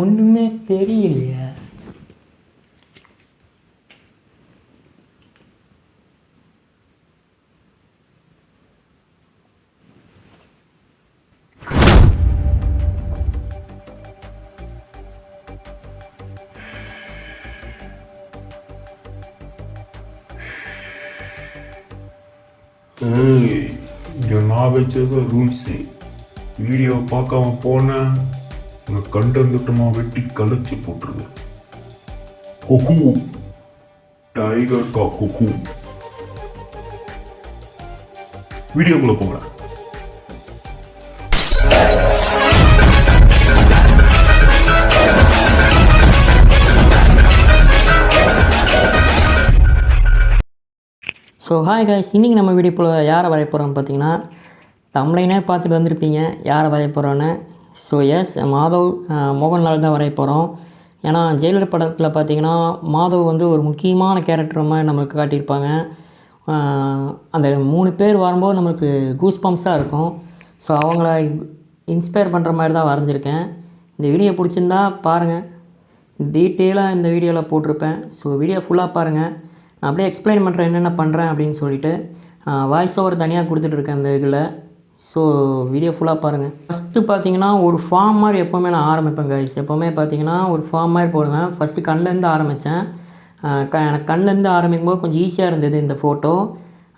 ஒன்றுமே தெரியலையே. நான் வச்சது ரூல்ஸு. வீடியோ பார்க்காம போனேன் உனக்கு கண்டந்துட்டமா வெட்டி கழிச்சு போட்டுருவேன். குக்கு டைகர் கா குக்கு. வீடியோக்குள்ள போங்க. ஸோ ஹாய் காய்ஸ், இன்றைக்கி நம்ம வீடியோக்குள்ள யாரை வரைய போகிறோம்னு பார்த்தீங்கன்னா, தமிழைனே பார்த்துட்டு வந்திருப்பீங்க யாரை வரைய போகிறோன்னு. ஸோ எஸ், மாதவ் மோகன்லால் தான் வரைய போகிறோம். ஏன்னா ஜெயிலர் படத்தில் பார்த்தீங்கன்னா மாதவ் வந்து ஒரு முக்கியமான கேரக்டர் மாதிரி நம்மளுக்கு காட்டியிருப்பாங்க. அந்த 3 பேர் வரும்போது நம்மளுக்கு கூஸ் பம்ப்ஸாக இருக்கும். ஸோ அவங்கள இன்ஸ்பயர் பண்ணுற மாதிரி தான் வரைஞ்சிருக்கேன். இந்த வீடியோ பிடிச்சிருந்தா பாருங்கள், டீட்டெயிலாக இந்த வீடியோவில் போட்டிருப்பேன். ஸோ வீடியோ ஃபுல்லாக பாருங்கள். நான் அப்படியே எக்ஸ்பிளைன் பண்ணுறேன் என்னென்ன பண்ணுறேன் அப்படின்னு சொல்லிட்டு. வாய்ஸ் ஓவர் தனியாக கொடுத்துட்ருக்கேன் அந்த இதில். ஸோ வீடியோ ஃபுல்லாக பாருங்கள். ஃபஸ்ட்டு பார்த்தீங்கன்னா ஒரு ஃபார்ம் மாதிரி எப்போவுமே நான் ஆரம்பிப்பேன் கைஸ். எப்போவுமே பார்த்தீங்கன்னா ஒரு ஃபார்ம் மாதிரி போடுவேன். ஃபஸ்ட்டு கண்ணிலேருந்து ஆரம்பித்தேன். எனக்கு கண்ணிலேருந்து ஆரம்பிக்கும்போது கொஞ்சம் ஈஸியாக இருந்தது இந்த ஃபோட்டோ.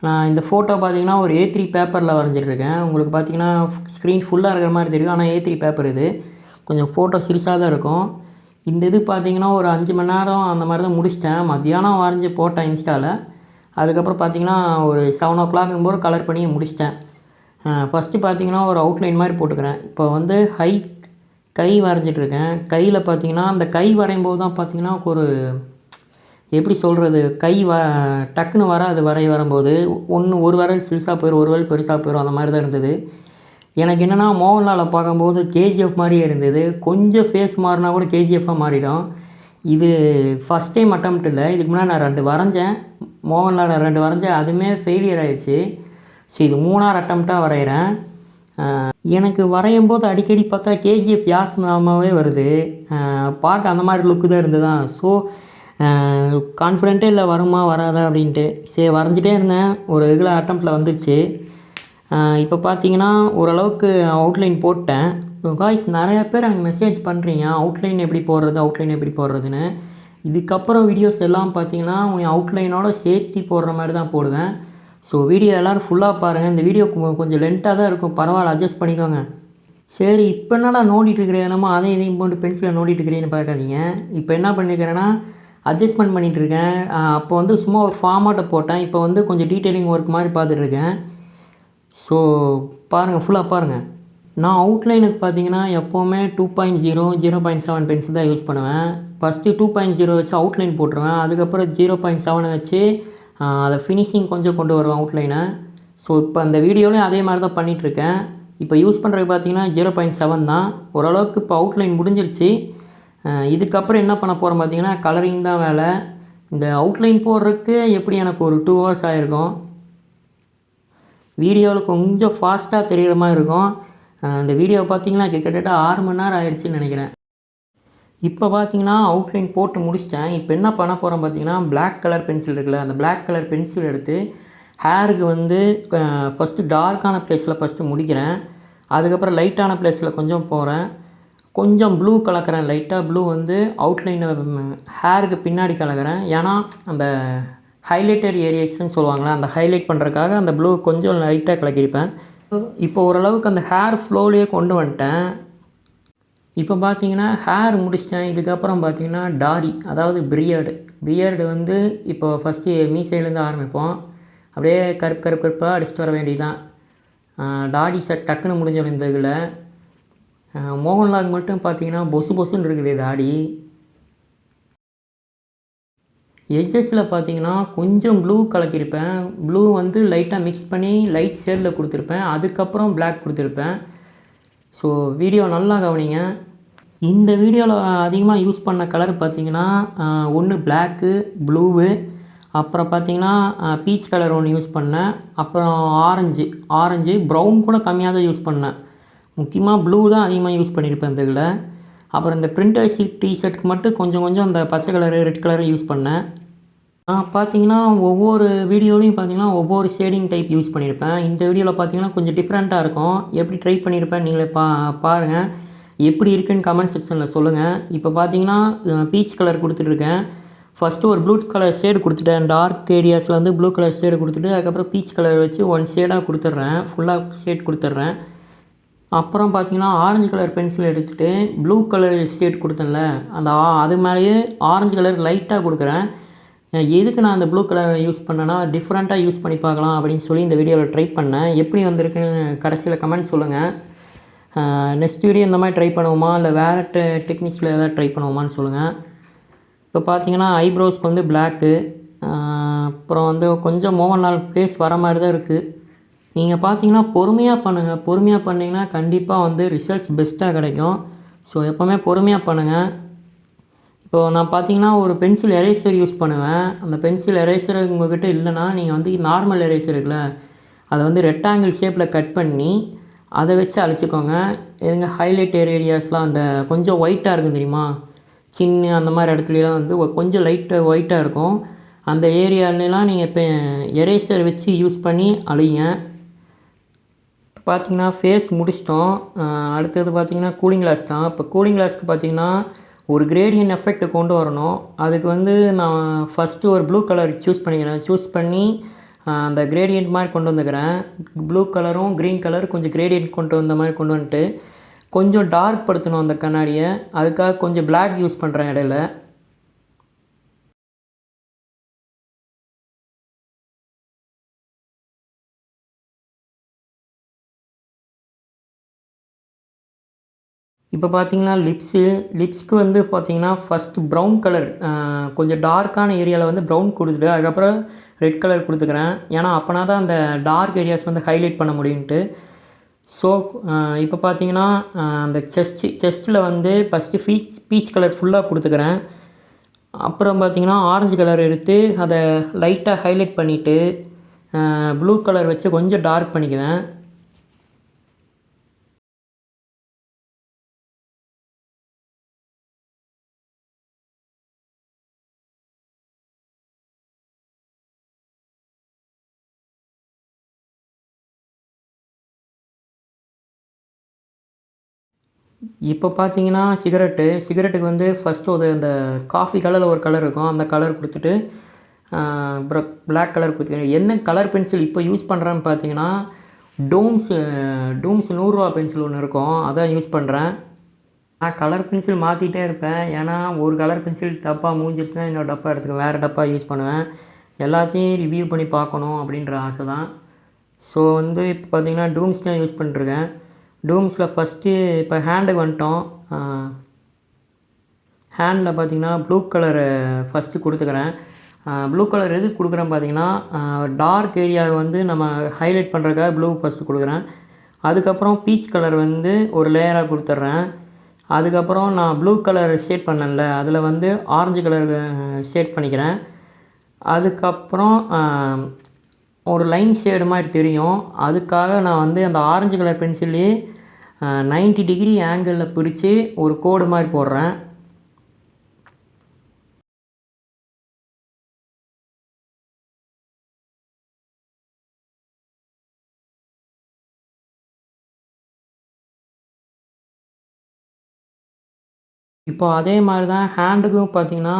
நான் இந்த ஃபோட்டோ பார்த்தீங்கன்னா ஒரு A3 பேப்பரில் வரைஞ்சிட்ருக்கேன். உங்களுக்கு பார்த்தீங்கன்னா ஸ்க்ரீன் ஃபுல்லாக இருக்கிற மாதிரி தெரியும், ஆனால் A3 பேப்பர் இது. கொஞ்சம் ஃபோட்டோ சிறுசாக தான் இருக்கும். இந்த இது பார்த்தீங்கன்னா ஒரு 5 மணி நேரம் அந்த மாதிரி தான் முடிச்சிட்டேன். மத்தியானம் வரைஞ்சி போட்டேன் இன்ஸ்டாவில். அதுக்கப்புறம் பார்த்தீங்கன்னா ஒரு 7 o'clock போது கலர் பண்ணி முடிச்சிட்டேன். ஃபஸ்ட்டு பார்த்தீங்கன்னா ஒரு அவுட்லைன் மாதிரி போட்டுக்கிறேன். இப்போ வந்து கை வரைஞ்சிட்ருக்கேன். கையில் பார்த்தீங்கன்னா அந்த கை வரையும்போது தான் பார்த்தீங்கன்னா ஒரு எப்படி சொல்கிறது, டக்குன்னு வராது. வரும்போது ஒரு விரல் சிறுசாக போயிடும், ஒரு விரல் பெருசாக போயிடும், அந்த மாதிரி தான் இருந்தது. எனக்கு என்னென்னா மோகன்லாலை பார்க்கும்போது KGF மாதிரியே இருந்தது. கொஞ்சம் ஃபேஸ் மாறினா கூட KGFாக மாறிடும். இது ஃபஸ்ட் டைம் அட்டம்ப்ட் இல்லை, இதுக்கு முன்னாடி நான் 2 வரைஞ்சேன். மோகன்லாலை 2 வரைஞ்சேன், அதுவுமே ஃபெயிலியர் ஆகிடுச்சு. ஸோ இது 3ஆவது அட்டம்ப்டாக வரைகிறேன். எனக்கு வரையும் போது அடிக்கடி பார்த்தா KGF யாஸ்மாவே வருது. பார்க்க அந்த மாதிரி லுக்கு தான் இருந்ததா. ஸோ கான்ஃபிடென்ட்டே இல்லை வருமா வராதா அப்படின்ட்டு. சரி வரைஞ்சிட்டே இருந்தேன். ஒரு இதில் அட்டம்ப்டில் வந்துடுச்சு. இப்போ பார்த்தீங்கன்னா ஓரளவுக்கு அவுட்லைன் போட்டேன். காய்ஸ், நிறையா பேர் எனக்கு மெசேஜ் பண்ணுறீங்க அவுட்லைன் எப்படி போடுறதுன்னு. இதுக்கப்புறம் வீடியோஸ் எல்லாம் பார்த்தீங்கன்னா அவுட்லைனோட சேர்த்து போடுற மாதிரி தான் போடுவேன். ஸோ வீடியோ எல்லோரும் ஃபுல்லாக பாருங்கள். இந்த வீடியோ கொஞ்சம் லென்த்தாக தான் இருக்கும், பரவாயில்ல, அட்ஜஸ்ட் பண்ணிக்கோங்க. சரி, இப்போ என்னடா நோண்டிகிட்ருக்கிறேன், என்னமோ அதையும் இதையும் போட்டு பென்சிலில் நோண்டிகிட்ருக்கிறேன்னு பார்க்காதீங்க. இப்போ என்ன பண்ணியிருக்கிறேன்னா அட்ஜஸ்ட்மெண்ட் பண்ணிகிட்ருக்கேன். அப்போ வந்து சும்மா ஒரு ஃபார்மாட்டை போட்டேன். இப்போ வந்து கொஞ்சம் டீட்டெயிலிங் ஒர்க் மாதிரி பார்த்துட்ருக்கேன். ஸோ பாருங்கள், ஃபுல்லாக பாருங்கள். நான் அவுட்லைனுக்கு பார்த்தீங்கன்னா எப்போவுமே 2.0, 0.7 பென்சில் தான் யூஸ் பண்ணுவேன். ஃபஸ்ட்டு 2.0 வச்சு அவுட்லைன் போட்டுருவேன். அதுக்கப்புறம் 0.7 வச்சு அதை ஃபினிஷிங் கொஞ்சம் கொண்டு வருவேன் அவுட்லைனை. ஸோ இப்போ அந்த வீடியோலையும் அதே மாதிரி தான் பண்ணிகிட்ருக்கேன். இப்போ யூஸ் பண்ணுறது பார்த்தீங்கன்னா 0.7 தான். ஓரளவுக்கு இப்போ அவுட்லைன் முடிஞ்சிருச்சு. இதுக்கப்புறம் என்ன பண்ண போகிறோம் பார்த்தீங்கன்னா கலரிங் தான் வேலை. இந்த அவுட்லைன் போடுறதுக்கு எப்படி எனக்கு ஒரு 2 hours ஆகிருக்கும். வீடியோவில் கொஞ்சம் ஃபாஸ்ட்டாக தெரிகிற மாதிரி இருக்கும். இந்த வீடியோவை பார்த்தீங்கன்னா கிட்டத்தட்ட 6 மணி நேரம் ஆயிடுச்சுன்னு நினைக்கிறேன். இப்போ பார்த்தீங்கன்னா அவுட்லைன் போட்டு முடிச்சிட்டேன். இப்போ என்ன பண்ண போகிறோம் பார்த்தீங்கன்னா பிளாக் கலர் பென்சில் இருக்குல்ல, அந்த பிளாக் கலர் பென்சில் எடுத்து ஹேருக்கு வந்து ஃபஸ்ட்டு டார்க்கான ப்ளேஸில் ஃபஸ்ட்டு முடிக்கிறேன். அதுக்கப்புறம் லைட்டான ப்ளேஸில் கொஞ்சம் போகிறேன். கொஞ்சம் ப்ளூ கலக்கிறேன். லைட்டாக ப்ளூ வந்து அவுட்லைனை ஹேருக்கு பின்னாடி கலக்கிறேன். ஏன்னா அந்த ஹைலைட்டட் ஏரியாஸ்ன்னு சொல்லுவாங்களே, அந்த ஹைலைட் பண்ணுறதுக்காக அந்த ப்ளூ கொஞ்சம் லைட்டாக கலக்கியிருப்பேன். இப்போ ஓரளவுக்கு அந்த ஹேர் ஃப்ளோலேயே கொண்டு வந்துட்டேன். இப்போ பார்த்தீங்கன்னா ஹேர் முடிச்சிட்டேன். இதுக்கப்புறம் பார்த்தீங்கன்னா தாடி, அதாவது பியர்டு வந்து இப்போ ஃபஸ்ட்டு மீசையிலேருந்து ஆரம்பிப்போம். அப்படியே கருப்பாக அடிச்சுட்டு வர வேண்டியதுதான். தாடி செட் டக்குன்னு முடிஞ்சிடும் இந்த இதில். மோகன்லால் மட்டும் பார்த்தீங்கன்னா பொசுன்னு இருக்குது தாடி. எட்ஜஸில் பார்த்தீங்கன்னா கொஞ்சம் ப்ளூ கலக்கியிருப்பேன். ப்ளூ வந்து லைட்டாக மிக்ஸ் பண்ணி லைட் ஷேடில் கொடுத்துருப்பேன். அதுக்கப்புறம் பிளாக் கொடுத்துருப்பேன். ஸோ வீடியோ நல்லா கவனிங்க. இந்த வீடியோவில் அதிகமாக யூஸ் பண்ண கலர் பார்த்தீங்கன்னா ஒன்று பிளாக்கு, ப்ளூவு, அப்புறம் பார்த்தீங்கன்னா பீச் கலர் ஒன்று யூஸ் பண்ணேன். அப்புறம் ஆரஞ்சு, ப்ரௌன் கூட கம்மியாக தான் யூஸ் பண்ணேன். முக்கியமாக ப்ளூ தான் அதிகமாக யூஸ் பண்ணியிருப்பேன் இதில். அப்புறம் இந்த பிரிண்டர் டிஷர்ட்டுக்கு மட்டும் கொஞ்சம் கொஞ்சம் அந்த பச்சை கலரு ரெட் கலரு யூஸ் பண்ணேன். பார்த்தீங்கன்னா ஒவ்வொரு வீடியோலையும் பார்த்தீங்கன்னா ஒவ்வொரு ஷேடிங் டைப் யூஸ் பண்ணியிருப்பேன். இந்த வீடியோவில் பார்த்தீங்கன்னா கொஞ்சம் டிஃப்ரெண்ட்டாக இருக்கும். எப்படி ட்ரை பண்ணியிருப்பேன் நீங்களே பாருங்கள். எப்படி இருக்குன்னு கமெண்ட் செக்ஷனில் சொல்லுங்கள். இப்போ பார்த்தீங்கன்னா பீச் கலர் கொடுத்துட்ருக்கேன். ஃபஸ்ட்டு ஒரு ப்ளூ கலர் ஷேடு கொடுத்துட்டேன். டார்க் ஏரியாஸில் வந்து ப்ளூ கலர் ஷேடு கொடுத்துட்டு அதுக்கப்புறம் பீச் கலர் வச்சு ஒன் ஷேடாக கொடுத்துட்றேன். ஃபுல்லாக ஷேட் கொடுத்துட்றேன். அப்புறம் பார்த்தீங்கன்னா ஆரஞ்சு கலர் பென்சில் எடுத்துகிட்டு ப்ளூ கலர் ஷேட் கொடுத்தேன்ல அந்த அது மேலேயே ஆரஞ்சு கலர் லைட்டாக கொடுக்குறேன். எதுக்கு நான் அந்த ப்ளூ கலர் யூஸ் பண்ணேன்னா டிஃப்ரெண்ட்டாக யூஸ் பண்ணி பார்க்கலாம் அப்படின்னு சொல்லி இந்த வீடியோவில் ட்ரை பண்ணேன். எப்படி வந்திருக்குன்னு கடைசியில் கமெண்ட் சொல்லுங்கள். நெக்ஸ்ட் வீடியோ இந்த மாதிரி ட்ரை பண்ணுவோமா இல்லை வேறு டெக்னிக்ஸில் எதாவது ட்ரை பண்ணுவோமான்னு சொல்லுங்கள். இப்போ பார்த்தீங்கன்னா ஐப்ரோஸ்க்கு வந்து பிளாக்கு, அப்புறம் வந்து கொஞ்சம் மோகன்லால் ஃபேஸ் வர மாதிரி தான் இருக்குது. நீங்கள் பார்த்தீங்கன்னா பொறுமையாக பண்ணுங்கள். பொறுமையாக பண்ணிங்கன்னா கண்டிப்பாக வந்து ரிசல்ட்ஸ் பெஸ்ட்டாக கிடைக்கும். ஸோ எப்போவுமே பொறுமையாக பண்ணுங்கள். இப்போது நான் பார்த்தீங்கன்னா ஒரு பென்சில் எரேசர் யூஸ் பண்ணுவேன். அந்த பென்சில் எரேசர் உங்கள்கிட்ட இல்லைன்னா நீங்கள் வந்து நார்மல் எரேசர் இருக்குல்ல அதை வந்து ரெக்டாங்கிள் ஷேப்பில் கட் பண்ணி அதை வச்சு அழிச்சிக்கோங்க. எதுங்க ஹைலைட் ஏரியாஸ்லாம் அந்த கொஞ்சம் ஒயிட்டாக இருக்கும் தெரியுமா, சின்ன அந்த மாதிரி இடத்துலலாம் வந்து கொஞ்சம் லைட்டாக ஒயிட்டாக இருக்கும். அந்த ஏரியாலலாம் நீங்கள் இப்போ எரேசர் வச்சு யூஸ் பண்ணி அழிங்க. பார்த்திங்கன்னா ஃபேஸ் முடிச்சிட்டோம். அடுத்தது பார்த்திங்கன்னா கூலிங் கிளாஸ் தான். இப்போ கூலிங் கிளாஸ்க்கு பார்த்திங்கன்னா ஒரு கிரேடியன் எஃபெக்ட் கொண்டு வரணும். அதுக்கு வந்து நான் ஃபஸ்ட்டு ஒரு ப்ளூ கலர் சூஸ் பண்ணி அந்த கிரேடியன்ட் மாதிரி கொண்டு வந்துக்கிறேன். ப்ளூ கலரும் க்ரீன் கலர் கொஞ்சம் கிரேடியன்ட் கொண்டு வந்த மாதிரி கொண்டு வந்துட்டு கொஞ்சம் டார்க் படுத்தணும் அந்த கண்ணாடியை. அதுக்காக கொஞ்சம் பிளாக் யூஸ் பண்ணுறேன் இடையில. இப்போ பார்த்தீங்கன்னா லிப்ஸ்க்கு வந்து பார்த்தீங்கன்னா ஃபஸ்ட்டு ப்ரௌன் கலர் கொஞ்சம் டார்க்கான ஏரியாவில் வந்து ப்ரௌன் கொடுத்துட்டு அதுக்கப்புறம் ரெட் கலர் கொடுத்துக்கிறேன். ஏன்னா அப்போனா தான் அந்த டார்க் ஏரியாஸ் வந்து ஹைலைட் பண்ண முடியும்ட்டு. ஸோ இப்போ பார்த்தீங்கன்னா அந்த செஸ்ட்டில் வந்து ஃபஸ்ட்டு பீச் கலர் ஃபுல்லாக கொடுத்துக்கிறேன். அப்புறம் பார்த்தீங்கன்னா ஆரஞ்சு கலர் எடுத்து அதை லைட்டாக ஹைலைட் பண்ணிவிட்டு ப்ளூ கலர் வச்சு கொஞ்சம் டார்க் பண்ணிக்குவேன். இப்போ பார்த்தீங்கன்னா சிகரெட்டுக்கு வந்து ஃபஸ்ட்டு அந்த காஃபி கலரில் ஒரு கலர் இருக்கும். அந்த கலர் கொடுத்துட்டு பிளாக் கலர் கொடுத்துருக்கேன். என்ன கலர் பென்சில் இப்போ யூஸ் பண்ணுறேன்னு பார்த்தீங்கன்னா டூம்ஸ் 100 பென்சில் ஒன்று இருக்கும், அதான் யூஸ் பண்ணுறேன். நான் கலர் பென்சில் மாற்றிட்டே இருப்பேன். ஏன்னா ஒரு கலர் பென்சில் டப்பா மூஞ்சிடுச்சுன்னா இன்னொரு டப்பா எடுத்துக்க வேறு டப்பா யூஸ் பண்ணுவேன். எல்லாத்தையும் ரிவ்யூ பண்ணி பார்க்கணும் அப்படின்ற ஆசை தான். ஸோ வந்து இப்போ பார்த்தீங்கன்னா டூம்ஸ் தான் யூஸ் பண்ணிருக்கேன். டூம்ஸில் ஃபஸ்ட்டு இப்போ ஹேண்டுக்கு வந்துட்டோம். ஹேண்டில் பார்த்திங்கன்னா ப்ளூ கலரை ஃபஸ்ட்டு கொடுத்துக்கிறேன். ப்ளூ கலர் எதுக்கு கொடுக்குறேன் பார்த்திங்கன்னா டார்க் ஏரியாவை வந்து நம்ம ஹைலைட் பண்ணுறதுக்காக ப்ளூ ஃபஸ்ட்டு கொடுக்குறேன். அதுக்கப்புறம் பீச் கலர் வந்து ஒரு லேயராக கொடுத்துட்றேன். அதுக்கப்புறம் நான் ப்ளூ கலர் ஷேட் பண்ணேன்ல அதில் வந்து ஆரஞ்சு கலர் ஷேட் பண்ணிக்கிறேன். அதுக்கப்புறம் ஒரு லைன் ஷேடு மாதிரி தெரியும். அதுக்காக நான் வந்து அந்த ஆரஞ்சு கலர் பென்சில்லையே 90 டிகிரி ஆங்கிளில் பிடிச்சி ஒரு கோடு மாதிரி போடுறேன். இப்போ அதே மாதிரி தான் ஹேண்டுக்கும் பார்த்திங்கன்னா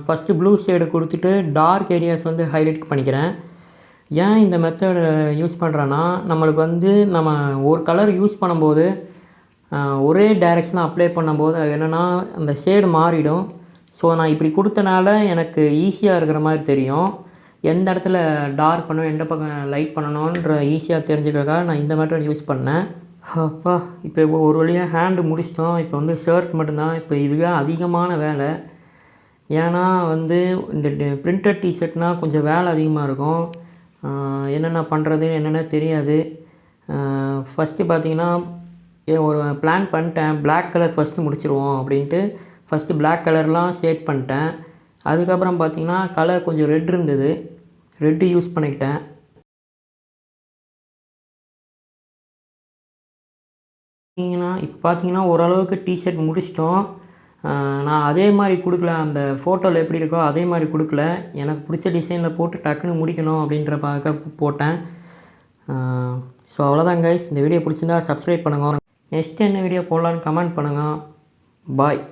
ஃபஸ்ட்டு ப்ளூ ஷேடு கொடுத்துட்டு டார்க் ஏரியாஸ் வந்து ஹைலைட் பண்ணிக்கிறேன். ஏன் இந்த மெத்தட் யூஸ் பண்ணுறேன்னா நம்மளுக்கு வந்து நம்ம ஒரு கலர் யூஸ் பண்ணும்போது ஒரே டைரெக்ஷனாக அப்ளை பண்ணும்போது அது என்னென்னா அந்த ஷேடு மாறிடும். ஸோ நான் இப்படி கொடுத்தனால எனக்கு ஈஸியாக இருக்கிற மாதிரி தெரியும். எந்த இடத்துல டார்க் பண்ணணும் எந்த பக்கம் லைட் பண்ணணுன்ற ஈஸியாக தெரிஞ்சுக்கிறதுக்காக நான் இந்த மெத்தட் யூஸ் பண்ணேன். அப்பா இப்போ ஒரு வழியாக ஹேண்டு முடிச்சிட்டோம். இப்போ வந்து ஷர்ட் மட்டும்தான். இப்போ இதுதான் அதிகமான வேலை. ஏன்னா வந்து இந்த பிரிண்டட் டிஷர்ட்னால் கொஞ்சம் வேலை அதிகமாக இருக்கும். என்னென்ன பண்ணுறதுன்னு என்னென்ன தெரியாது. ஃபஸ்ட்டு பார்த்திங்கன்னா ஒரு பிளான் பண்ணிட்டேன். பிளாக் கலர் ஃபஸ்ட்டு முடிச்சிடுவோம் அப்படின்ட்டு ஃபஸ்ட்டு பிளாக் கலர்லாம் ஷேட் பண்ணிட்டேன். அதுக்கப்புறம் பார்த்திங்கன்னா கலர் கொஞ்சம் ரெட் இருந்தது, ரெட்டு யூஸ் பண்ணிக்கிட்டேன். இப்போ பார்த்தீங்கன்னா ஓரளவுக்கு டிஷர்ட் முடிச்சிட்டோம். நான் அதே மாதிரி கொடுக்கல, அந்த ஃபோட்டோவில் எப்படி இருக்கோ அதே மாதிரி கொடுக்கல. எனக்கு பிடிச்ச டிசைனில் போட்டு டக்குன்னு முடிக்கணும் அப்படின்ற பார்க்க போட்டேன். ஸோ அவ்வளோதான் கைஸ். இந்த வீடியோ பிடிச்சிருந்தா சப்ஸ்கிரைப் பண்ணுங்கள். நெக்ஸ்ட் என்ன வீடியோ போடலான்னு கமெண்ட் பண்ணுங்கள். பாய்.